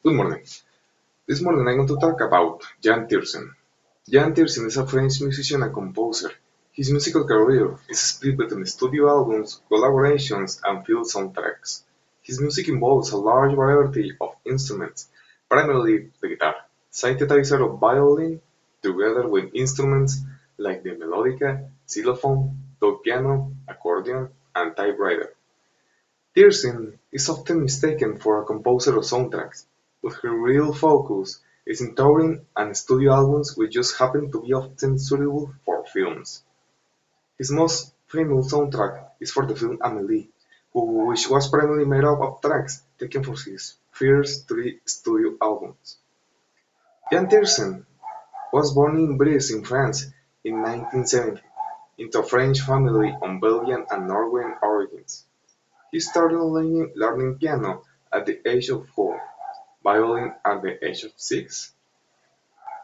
Good morning. This morning I'm going to talk about Yann Tiersen. Yann Tiersen is a French musician and composer. His musical career is split between studio albums, collaborations, and film soundtracks. His music involves a large variety of instruments, primarily the guitar, synthesizer or violin, together with instruments like the melodica, xylophone, dog piano, accordion, and typewriter. Tiersen is often mistaken for a composer of soundtracks, but her real focus is in touring and studio albums which just happen to be often suitable for films. His most famous soundtrack is for the film Amélie, which was primarily made up of tracks taken from his first three studio albums. Jan Tiersen was born in Brive in France in 1970 into a French family of Belgian and Norwegian origins. He started learning piano at the age of 4, violin at the age of 6,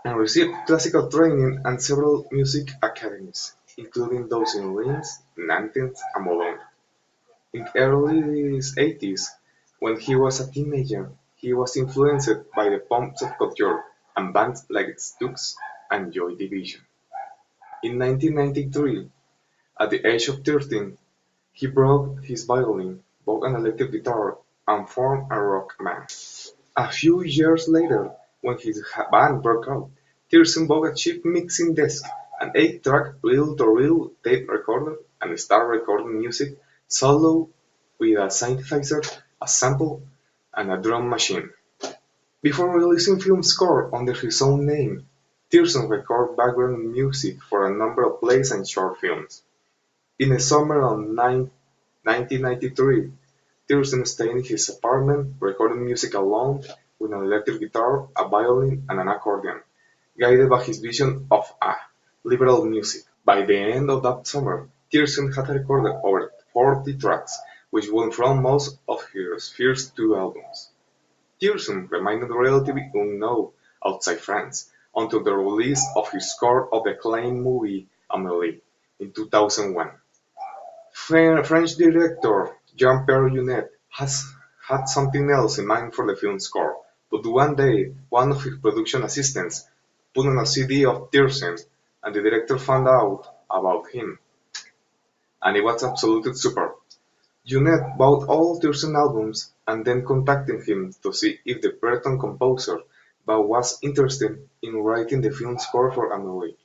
and received classical training at several music academies, including those in Reims, Nantes, and Bologna. In the early 80s, when he was a teenager, he was influenced by the pop subculture and bands like Stux and Joy Division. In 1993, at the age of 13, he brought his violin, bought an electric guitar, and formed a rock band. A few years later, when his band broke up, Tiersen bought a cheap mixing desk, an 8-track reel-to-reel tape recorder, and started recording music solo with a synthesizer, a sample, and a drum machine. Before releasing film score under his own name, Tiersen recorded background music for a number of plays and short films. In the summer of 1993, Tiersen stayed in his apartment recording music alone with an electric guitar, a violin, and an accordion, guided by his vision of a liberal music. By the end of that summer, Tiersen had recorded over 40 tracks, which went from most of his first two albums. Tiersen remained relatively unknown outside France until the release of his score of the acclaimed movie Amélie in 2001. French director Jean-Pierre Jeunet has had something else in mind for the film score, but one day one of his production assistants put on a CD of Tiersen and the director found out about him, and it was absolutely superb. Jeunet bought all Tiersen albums and then contacted him to see if the Breton composer was interested in writing the film score for Amélie.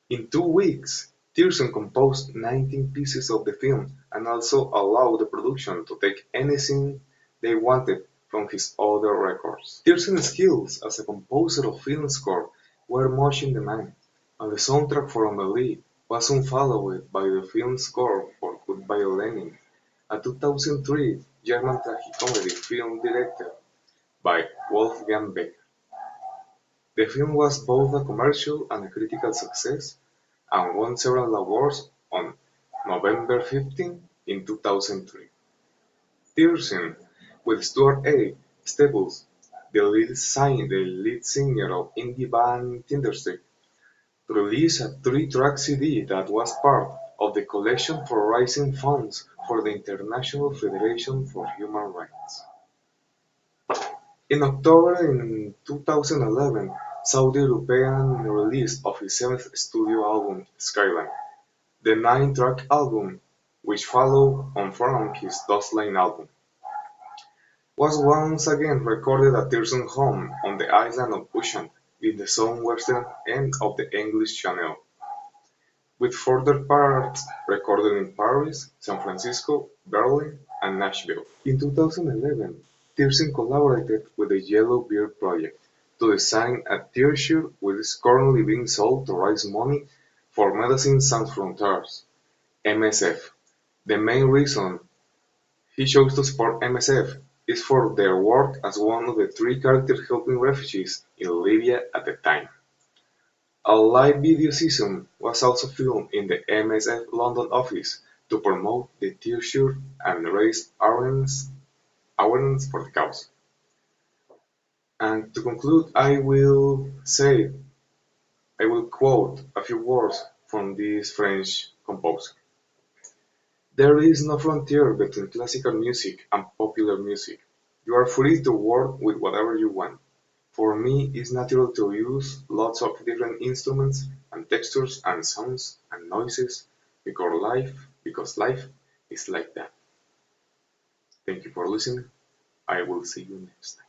In 2 weeks, Tiersen composed 19 pieces of the film and also allowed the production to take anything they wanted from his other records. Tiersen's skills as a composer of film score were much in demand, and the soundtrack for Amélie was soon followed by the film score for Goodbye Lenin, a 2003 German tragicomedy film directed by Wolfgang Becker. The film was both a commercial and a critical success, and won several awards on November 15 in 2003. Tiersen, with Stuart A. Staples, the lead singer of indie band Tinderstick, released a 3-track CD that was part of the collection for raising funds for the International Federation for Human Rights. In October in 2011 saw the European release of his 7th studio album, Skyline, the 9-track album, which followed on from his Dust Lane album. Was once again recorded at Tiersen's home on the island of Ushant in the southwestern end of the English Channel, with further parts recorded in Paris, San Francisco, Berlin, and Nashville. In 2011, Tiersen collaborated with the Yellow Beard Project to design a T-shirt which is currently being sold to raise money for Médecins Sans Frontières (MSF). The main reason he chose to support MSF is for their work as one of the 3 characters helping refugees in Libya at the time. A live video session was also filmed in the MSF London office to promote the T-shirt and raise awareness for the cause. And to conclude, I will quote a few words from this French composer. There is no frontier between classical music and popular music. You are free to work with whatever you want. For me, it's natural to use lots of different instruments and textures and sounds and noises because life is like that. Thank you for listening. I will see you next time.